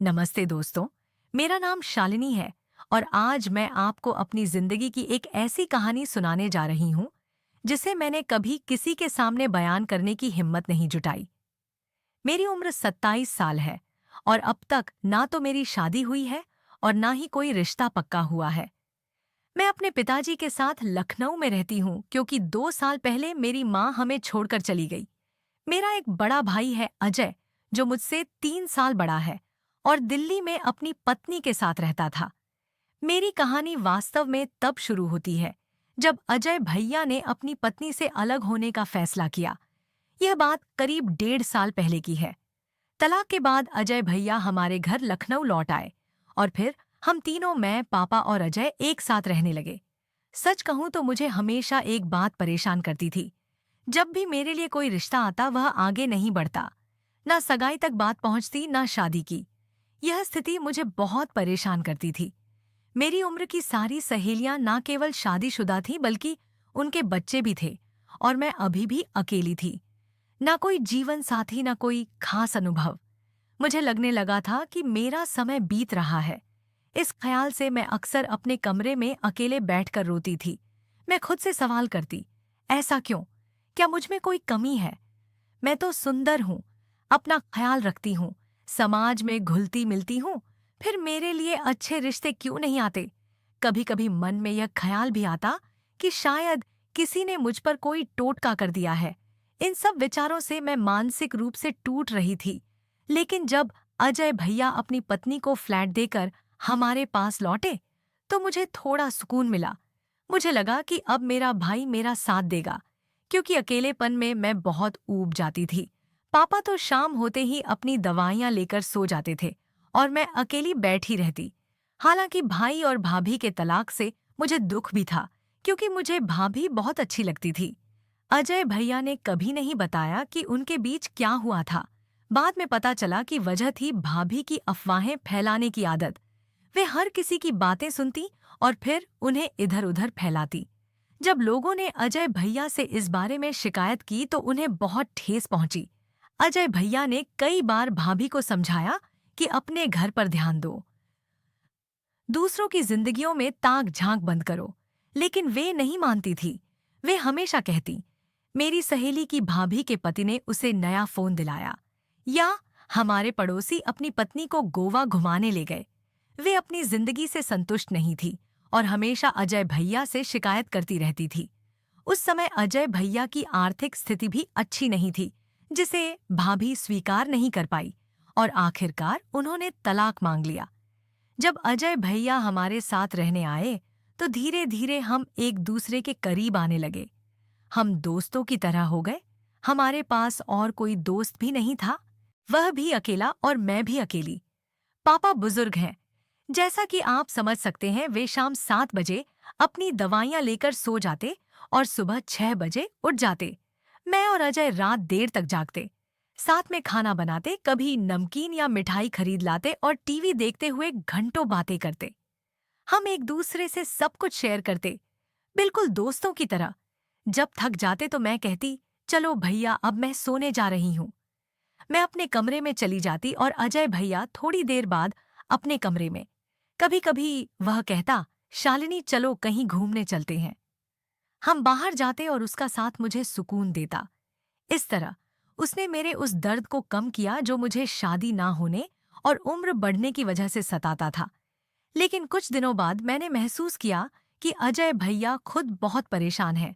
नमस्ते दोस्तों। मेरा नाम शालिनी है और आज मैं आपको अपनी जिंदगी की एक ऐसी कहानी सुनाने जा रही हूं जिसे मैंने कभी किसी के सामने बयान करने की हिम्मत नहीं जुटाई। मेरी उम्र 27 साल है और अब तक ना तो मेरी शादी हुई है और ना ही कोई रिश्ता पक्का हुआ है। मैं अपने पिताजी के साथ लखनऊ में रहती हूँ क्योंकि 2 साल पहले मेरी माँ हमें छोड़कर चली गई। मेरा एक बड़ा भाई है अजय, जो मुझसे 3 साल बड़ा है और दिल्ली में अपनी पत्नी के साथ रहता था। मेरी कहानी वास्तव में तब शुरू होती है जब अजय भैया ने अपनी पत्नी से अलग होने का फैसला किया। यह बात करीब 1.5 साल पहले की है। तलाक के बाद अजय भैया हमारे घर लखनऊ लौट आए और फिर हम तीनों, मैं, पापा और अजय, एक साथ रहने लगे। सच कहूं तो मुझे हमेशा एक बात परेशान करती थी। जब भी मेरे लिए कोई रिश्ता आता वह आगे नहीं बढ़ता। ना सगाई तक बात पहुंचती, ना शादी की। यह स्थिति मुझे बहुत परेशान करती थी। मेरी उम्र की सारी सहेलियां ना केवल शादीशुदा थीं बल्कि उनके बच्चे भी थे और मैं अभी भी अकेली थी। ना कोई जीवन साथी, ना कोई खास अनुभव। मुझे लगने लगा था कि मेरा समय बीत रहा है। इस ख्याल से मैं अक्सर अपने कमरे में अकेले बैठकर रोती थी। मैं खुद से सवाल करती, ऐसा क्यों? क्या मुझ में कोई कमी है? मैं तो सुंदर हूँ, अपना ख्याल रखती हूँ, समाज में घुलती मिलती हूँ, फिर मेरे लिए अच्छे रिश्ते क्यों नहीं आते? कभी कभी मन में यह ख्याल भी आता कि शायद किसी ने मुझ पर कोई टोटका कर दिया है। इन सब विचारों से मैं मानसिक रूप से टूट रही थी। लेकिन जब अजय भैया अपनी पत्नी को फ्लैट देकर हमारे पास लौटे, तो मुझे थोड़ा सुकून मिला। मुझे लगा कि अब मेरा भाई मेरा साथ देगा, क्योंकि अकेलेपन में मैं बहुत ऊब जाती थी। पापा तो शाम होते ही अपनी दवाइयां लेकर सो जाते थे और मैं अकेली बैठी रहती। हालांकि भाई और भाभी के तलाक से मुझे दुख भी था, क्योंकि मुझे भाभी बहुत अच्छी लगती थी। अजय भैया ने कभी नहीं बताया कि उनके बीच क्या हुआ था। बाद में पता चला कि वजह थी भाभी की अफवाहें फैलाने की आदत। वे हर किसी की बातें सुनती और फिर उन्हें इधर-उधर फैलाती। जब लोगों ने अजय भैया से इस बारे में शिकायत की तो उन्हें बहुत ठेस पहुंची। अजय भैया ने कई बार भाभी को समझाया कि अपने घर पर ध्यान दो, दूसरों की जिंदगियों में ताक झांक बंद करो, लेकिन वे नहीं मानती थी। वे हमेशा कहती, मेरी सहेली की भाभी के पति ने उसे नया फोन दिलाया, या हमारे पड़ोसी अपनी पत्नी को गोवा घुमाने ले गए। वे अपनी जिंदगी से संतुष्ट नहीं थी और हमेशा अजय भैया से शिकायत करती रहती थी। उस समय अजय भैया की आर्थिक स्थिति भी अच्छी नहीं थी, जिसे भाभी स्वीकार नहीं कर पाई और आखिरकार उन्होंने तलाक मांग लिया। जब अजय भैया हमारे साथ रहने आए तो धीरे धीरे हम एक दूसरे के करीब आने लगे। हम दोस्तों की तरह हो गए। हमारे पास और कोई दोस्त भी नहीं था, वह भी अकेला और मैं भी अकेली। पापा बुजुर्ग हैं, जैसा कि आप समझ सकते हैं। वे शाम 7 बजे अपनी दवाइयां लेकर सो जाते और सुबह 6 बजे उठ जाते। मैं और अजय रात देर तक जागते, साथ में खाना बनाते, कभी नमकीन या मिठाई खरीद लाते और टीवी देखते हुए घंटों बातें करते। हम एक दूसरे से सब कुछ शेयर करते, बिल्कुल दोस्तों की तरह। जब थक जाते तो मैं कहती, चलो भैया अब मैं सोने जा रही हूँ। मैं अपने कमरे में चली जाती और अजय भैया थोड़ी देर बाद अपने कमरे में। कभी कभी वह कहता, शालिनी चलो कहीं घूमने चलते हैं। हम बाहर जाते और उसका साथ मुझे सुकून देता। इस तरह उसने मेरे उस दर्द को कम किया जो मुझे शादी ना होने और उम्र बढ़ने की वजह से सताता था। लेकिन कुछ दिनों बाद मैंने महसूस किया कि अजय भैया खुद बहुत परेशान हैं।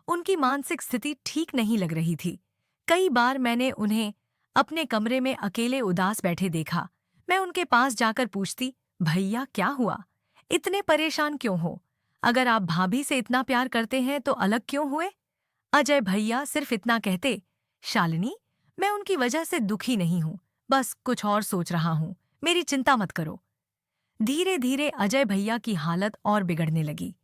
उनकी मानसिक स्थिति ठीक नहीं लग रही थी। कई बार मैंने उन्हें अपने कमरे में अकेले उदास बैठे देखा। मैं उनके पास जाकर पूछती, भैया क्या हुआ? इतने परेशान क्यों हो? अगर आप भाभी से इतना प्यार करते हैं तो अलग क्यों हुए? अजय भैया सिर्फ इतना कहते, शालिनी मैं उनकी वजह से दुखी नहीं हूँ, बस कुछ और सोच रहा हूँ, मेरी चिंता मत करो। धीरे धीरे अजय भैया की हालत और बिगड़ने लगी।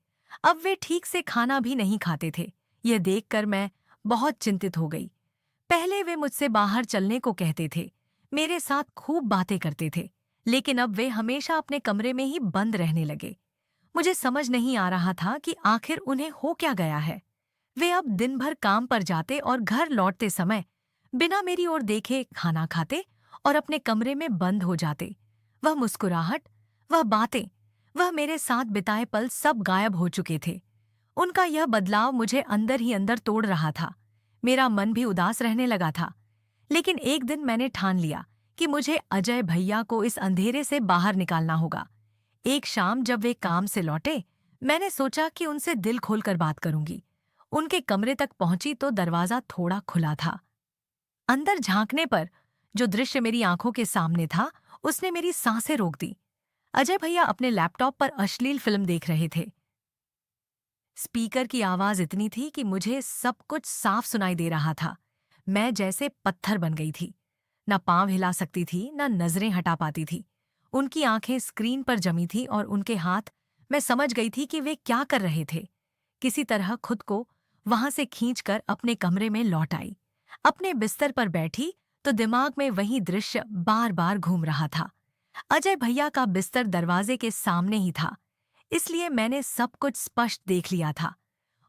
अब वे ठीक से खाना भी नहीं खाते थे। यह देखकर मैं बहुत चिंतित हो गई। पहले वे मुझसे बाहर चलने को कहते थे, मेरे साथ खूब बातें करते थे, लेकिन अब वे हमेशा अपने कमरे में ही बंद रहने लगे। मुझे समझ नहीं आ रहा था कि आखिर उन्हें हो क्या गया है। वे अब दिन भर काम पर जाते और घर लौटते समय बिना मेरी ओर देखे खाना खाते और अपने कमरे में बंद हो जाते। वह मुस्कुराहट, वह बातें, वह मेरे साथ बिताए पल सब गायब हो चुके थे। उनका यह बदलाव मुझे अंदर ही अंदर तोड़ रहा था। मेरा मन भी उदास रहने लगा था। लेकिन एक दिन मैंने ठान लिया कि मुझे अजय भैया को इस अंधेरे से बाहर निकालना होगा। एक शाम जब वे काम से लौटे, मैंने सोचा कि उनसे दिल खोलकर बात करूंगी। उनके कमरे तक पहुंची तो दरवाजा थोड़ा खुला था। अंदर झांकने पर जो दृश्य मेरी आंखों के सामने था, उसने मेरी सांसें रोक दी। अजय भैया अपने लैपटॉप पर अश्लील फिल्म देख रहे थे। स्पीकर की आवाज इतनी थी कि मुझे सब कुछ साफ सुनाई दे रहा था। मैं जैसे पत्थर बन गई थी। न पांव हिला सकती थी, न नजरें हटा पाती थी। उनकी आंखें स्क्रीन पर जमी थी और उनके हाथ, मैं समझ गई थी कि वे क्या कर रहे थे। किसी तरह खुद को वहां से खींचकर अपने कमरे में लौट आई। अपने बिस्तर पर बैठी तो दिमाग में वही दृश्य बार बार घूम रहा था। अजय भैया का बिस्तर दरवाजे के सामने ही था, इसलिए मैंने सब कुछ स्पष्ट देख लिया था।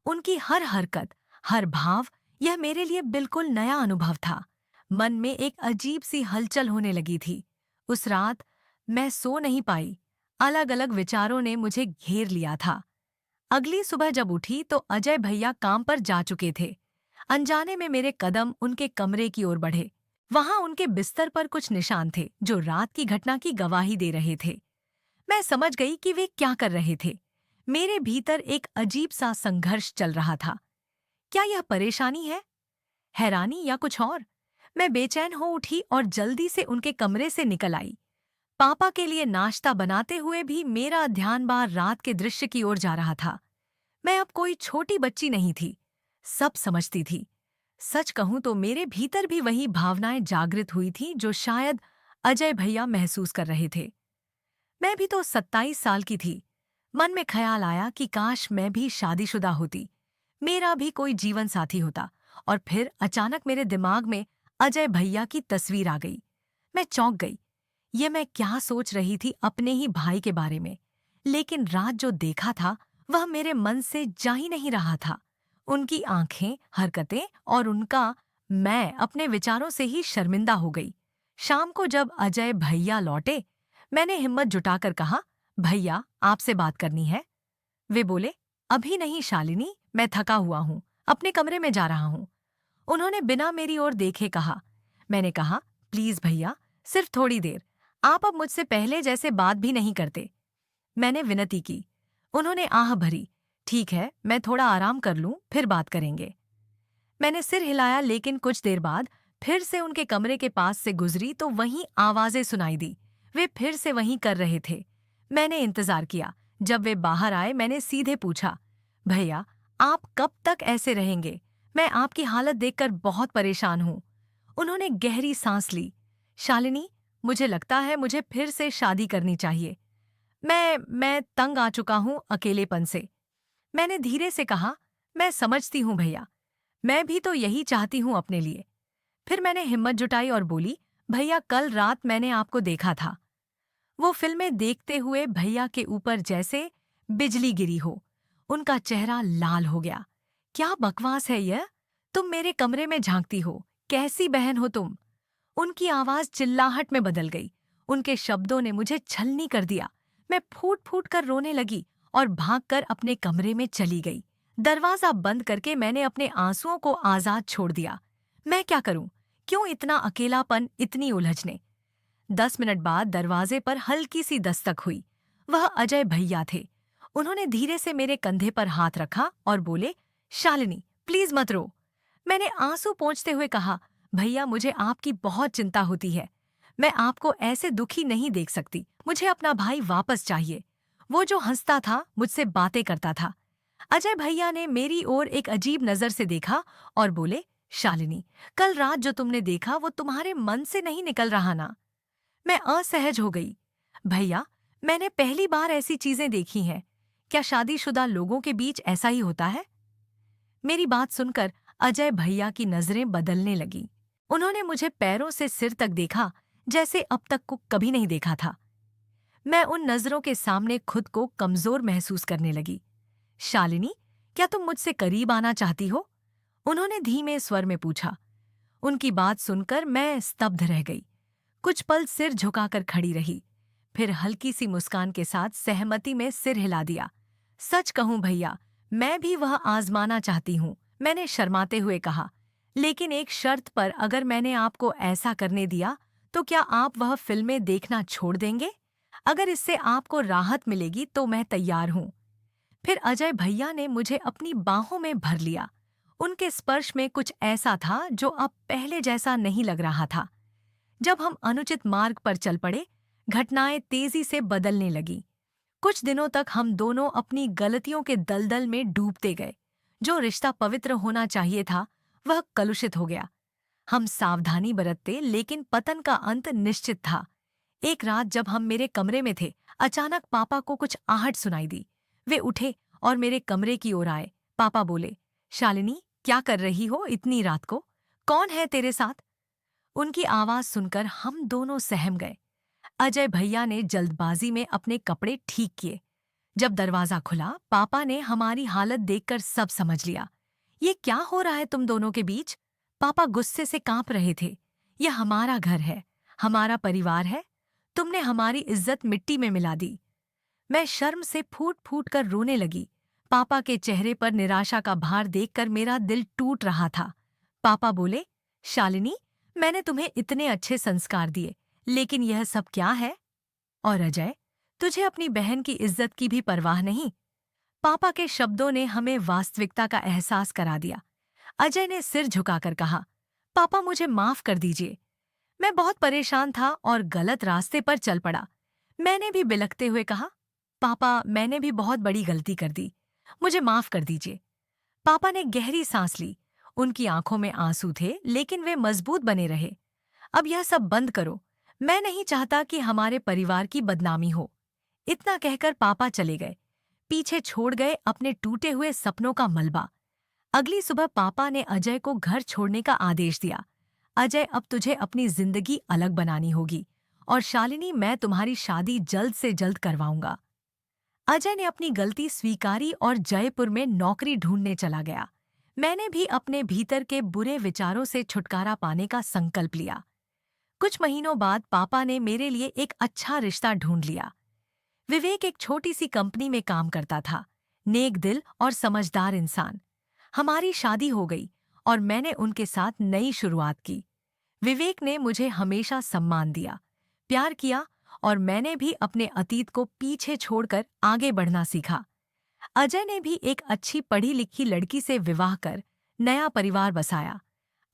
उनकी हर हरकत, हर भाव, यह मेरे लिए बिल्कुल नया अनुभव था। मन में एक अजीब सी हलचल होने लगी थी। उस रात मैं सो नहीं पाई। अलग अलग विचारों ने मुझे घेर लिया था। अगली सुबह जब उठी तो अजय भैया काम पर जा चुके थे। अनजाने में मेरे कदम उनके कमरे की ओर बढ़े। वहां उनके बिस्तर पर कुछ निशान थे जो रात की घटना की गवाही दे रहे थे। मैं समझ गई कि वे क्या कर रहे थे। मेरे भीतर एक अजीब सा संघर्ष चल रहा था। क्या यह परेशानी है, हैरानी या कुछ और? मैं बेचैन हो उठी और जल्दी से उनके कमरे से निकल आई। पापा के लिए नाश्ता बनाते हुए भी मेरा ध्यान बार रात के दृश्य की ओर जा रहा था। मैं अब कोई छोटी बच्ची नहीं थी, सब समझती थी। सच कहूं तो मेरे भीतर भी वही भावनाएं जागृत हुई थी जो शायद अजय भैया महसूस कर रहे थे। मैं भी तो 27 साल की थी। मन में ख्याल आया कि काश मैं भी शादीशुदा होती, मेरा भी कोई जीवन साथी होता। और फिर अचानक मेरे दिमाग में अजय भैया की तस्वीर आ गई। मैं चौंक गई। ये मैं क्या सोच रही थी अपने ही भाई के बारे में। लेकिन रात जो देखा था वह मेरे मन से जा ही नहीं रहा था। उनकी आंखें, हरकतें और उनका मैं अपने विचारों से ही शर्मिंदा हो गई। शाम को जब अजय भैया लौटे, मैंने हिम्मत जुटाकर कहा, भैया आपसे बात करनी है। वे बोले, अभी नहीं शालिनी, मैं थका हुआ हूँ, अपने कमरे में जा रहा हूँ। उन्होंने बिना मेरी ओर देखे कहा। मैंने कहा, प्लीज भैया, सिर्फ थोड़ी देर। आप अब मुझसे पहले जैसे बात भी नहीं करते। मैंने विनती की। उन्होंने आह भरी, ठीक है, मैं थोड़ा आराम कर लूं, फिर बात करेंगे। मैंने सिर हिलाया, लेकिन कुछ देर बाद फिर से उनके कमरे के पास से गुजरी तो वहीं आवाजें सुनाई दी। वे फिर से वहीं कर रहे थे। मैंने इंतजार किया। जब वे बाहर आए मैंने सीधे पूछा, भैया आप कब तक ऐसे रहेंगे? मैं आपकी हालत देखकर बहुत परेशान हूं। उन्होंने गहरी सांस ली। शालिनी, मुझे लगता है मुझे फिर से शादी करनी चाहिए। मैं तंग आ चुका हूं अकेलेपन से। मैंने धीरे से कहा, मैं समझती हूं भैया, मैं भी तो यही चाहती हूं अपने लिए। फिर मैंने हिम्मत जुटाई और बोली, भैया कल रात मैंने आपको देखा था। वो फिल्में देखते हुए भैया के ऊपर जैसे बिजली गिरी हो। उनका चेहरा लाल हो गया। क्या बकवास है यह? तुम मेरे कमरे में झांकती हो, कैसी बहन हो तुम? उनकी आवाज चिल्लाहट में बदल गई। उनके शब्दों ने मुझे छलनी कर दिया। मैं फूट फूट कर रोने लगी और भागकर अपने कमरे में चली गई। दरवाजा बंद करके मैंने अपने आंसुओं को आजाद छोड़ दिया। मैं क्या करूं? क्यों इतना अकेलापन, इतनी उलझने? 10 मिनट बाद दरवाजे पर हल्की सी दस्तक हुई। वह अजय भैया थे। उन्होंने धीरे से मेरे कंधे पर हाथ रखा और बोले, शालिनी प्लीज मत रो। मैंने आंसू पोंछते हुए कहा, भैया मुझे आपकी बहुत चिंता होती है। मैं आपको ऐसे दुखी नहीं देख सकती। मुझे अपना भाई वापस चाहिए, वो जो हंसता था, मुझसे बातें करता था। अजय भैया ने मेरी ओर एक अजीब नजर से देखा और बोले, शालिनी कल रात जो तुमने देखा वो तुम्हारे मन से नहीं निकल रहा ना? मैं असहज हो गई। भैया, मैंने पहली बार ऐसी चीजें देखी हैं। क्या शादीशुदा लोगों के बीच ऐसा ही होता है? मेरी बात सुनकर अजय भैया की नजरें बदलने लगीं। उन्होंने मुझे पैरों से सिर तक देखा, जैसे अब तक को कभी नहीं देखा था। मैं उन नजरों के सामने खुद को कमजोर महसूस करने लगी। शालिनी, क्या तुम मुझसे करीब आना चाहती हो? उन्होंने धीमे स्वर में पूछा। उनकी बात सुनकर मैं स्तब्ध रह गई। कुछ पल सिर झुकाकर खड़ी रही। फिर हल्की सी मुस्कान के साथ सहमति में सिर हिला दिया। सच कहूं भैया, मैं भी वह आजमाना चाहती हूँ, मैंने शर्माते हुए कहा। लेकिन एक शर्त पर, अगर मैंने आपको ऐसा करने दिया तो क्या आप वह फिल्में देखना छोड़ देंगे? अगर इससे आपको राहत मिलेगी तो मैं तैयार हूँ। फिर अजय भैया ने मुझे अपनी बाहों में भर लिया। उनके स्पर्श में कुछ ऐसा था जो अब पहले जैसा नहीं लग रहा था। जब हम अनुचित मार्ग पर चल पड़े, घटनाएं तेजी से बदलने लगीं। कुछ दिनों तक हम दोनों अपनी गलतियों के दलदल में डूबते गए। जो रिश्ता पवित्र होना चाहिए था, वह कलुषित हो गया। हम सावधानी बरतते, लेकिन पतन का अंत निश्चित था। एक रात जब हम मेरे कमरे में थे, अचानक पापा को कुछ आहट सुनाई दी। वे उठे और मेरे कमरे की ओर आए। पापा बोले, शालिनी, क्या कर रही हो इतनी रात को? कौन है तेरे साथ? उनकी आवाज सुनकर हम दोनों सहम गए। अजय भैया ने जल्दबाजी में अपने कपड़े ठीक किए। जब दरवाजा खुला, पापा ने हमारी हालत देखकर सब समझ लिया। ये क्या हो रहा है तुम दोनों के बीच? पापा गुस्से से कांप रहे थे। यह हमारा घर है, हमारा परिवार है। तुमने हमारी इज्जत मिट्टी में मिला दी। मैं शर्म से फूट फूट कर रोने लगी। पापा के चेहरे पर निराशा का भार देखकर मेरा दिल टूट रहा था। पापा बोले, शालिनी, मैंने तुम्हें इतने अच्छे संस्कार दिए, लेकिन यह सब क्या है? और अजय, तुझे अपनी बहन की इज्जत की भी परवाह नहीं? पापा के शब्दों ने हमें वास्तविकता का एहसास करा दिया। अजय ने सिर झुकाकर कहा, पापा मुझे माफ कर दीजिए। मैं बहुत परेशान था और गलत रास्ते पर चल पड़ा। मैंने भी बिलखते हुए कहा, पापा, मैंने भी बहुत बड़ी गलती कर दी, मुझे माफ कर दीजिए। पापा ने गहरी सांस ली। उनकी आंखों में आंसू थे, लेकिन वे मजबूत बने रहे। अब यह सब बंद करो, मैं नहीं चाहता कि हमारे परिवार की बदनामी हो। इतना कहकर पापा चले गए। पीछे छोड़ गए अपने टूटे हुए सपनों का मलबा। अगली सुबह पापा ने अजय को घर छोड़ने का आदेश दिया। अजय, अब तुझे अपनी जिंदगी अलग बनानी होगी, और शालिनी, मैं तुम्हारी शादी जल्द से जल्द करवाऊंगा। अजय ने अपनी गलती स्वीकारी और जयपुर में नौकरी ढूंढने चला गया। मैंने भी अपने भीतर के बुरे विचारों से छुटकारा पाने का संकल्प लिया। कुछ महीनों बाद पापा ने मेरे लिए एक अच्छा रिश्ता ढूंढ लिया। विवेक एक छोटी सी कंपनी में काम करता था, नेक दिल और समझदार इंसान। हमारी शादी हो गई और मैंने उनके साथ नई शुरुआत की। विवेक ने मुझे हमेशा सम्मान दिया, प्यार किया, और मैंने भी अपने अतीत को पीछे छोड़कर आगे बढ़ना सीखा। अजय ने भी एक अच्छी पढ़ी लिखी लड़की से विवाह कर नया परिवार बसाया।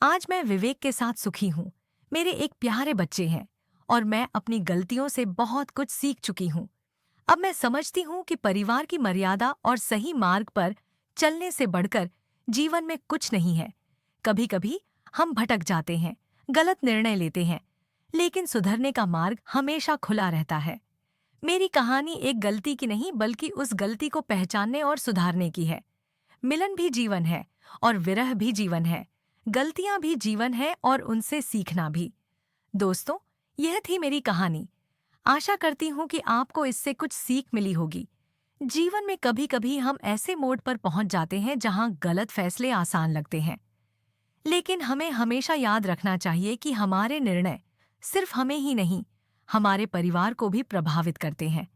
आज मैं विवेक के साथ सुखी हूँ। मेरे एक प्यारे बच्चे हैं और मैं अपनी गलतियों से बहुत कुछ सीख चुकी हूँ। अब मैं समझती हूँ कि परिवार की मर्यादा और सही मार्ग पर चलने से बढ़कर जीवन में कुछ नहीं है। कभी कभी हम भटक जाते हैं, गलत निर्णय लेते हैं, लेकिन सुधरने का मार्ग हमेशा खुला रहता है। मेरी कहानी एक गलती की नहीं, बल्कि उस गलती को पहचानने और सुधारने की है। मिलन भी जीवन है और विरह भी जीवन है। गलतियां भी जीवन है और उनसे सीखना भी। दोस्तों, यह थी मेरी कहानी। आशा करती हूँ कि आपको इससे कुछ सीख मिली होगी। जीवन में कभी कभी हम ऐसे मोड़ पर पहुंच जाते हैं जहां गलत फैसले आसान लगते हैं, लेकिन हमें हमेशा याद रखना चाहिए कि हमारे निर्णय सिर्फ हमें ही नहीं, हमारे परिवार को भी प्रभावित करते हैं।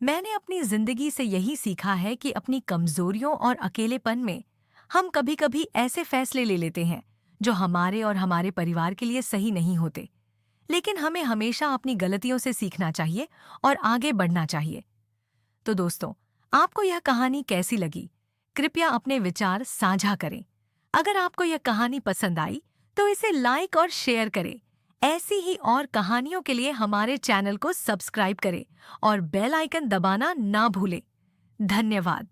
मैंने अपनी जिंदगी से यही सीखा है कि अपनी कमजोरियों और अकेलेपन में हम कभी कभी ऐसे फैसले ले लेते हैं जो हमारे और हमारे परिवार के लिए सही नहीं होते। लेकिन हमें हमेशा अपनी गलतियों से सीखना चाहिए और आगे बढ़ना चाहिए। तो दोस्तों, आपको यह कहानी कैसी लगी? कृपया अपने विचार साझा करें। अगर आपको यह कहानी पसंद आई तो इसे लाइक और शेयर करें। ऐसी ही और कहानियों के लिए हमारे चैनल को सब्सक्राइब करें और बेल आइकन दबाना ना भूलें। धन्यवाद।